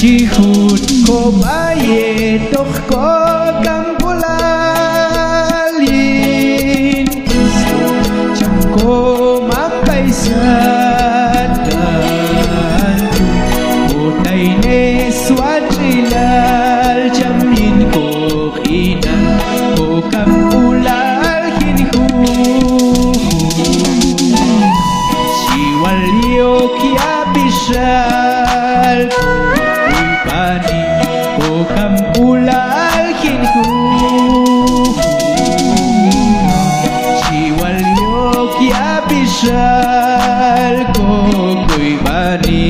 Chi hút ko baye tok ko kang pulalin Cham ko makaisatan Utay ne swadrilal Chamin ko inan ko kang ulal kinhu Siwalyo kya bishal Pani ko kam ulal kinhu Siwalyo kya bishal ko ko'y bani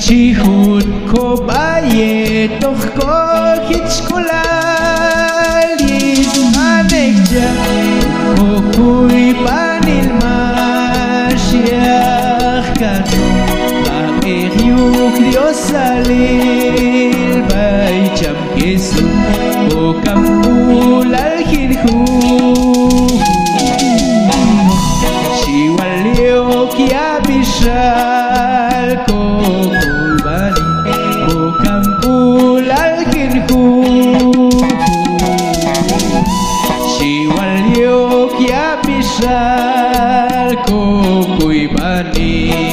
Chi hút ko baye tok ko hits ko lalis Anekja ko ku'y panil masyakh kano Pakiryuk Diyos salil Bay cham kesu ko kam ulal kinhu Siwalyo kya bishal ko Siwalyo kya bishal ko ko'y bani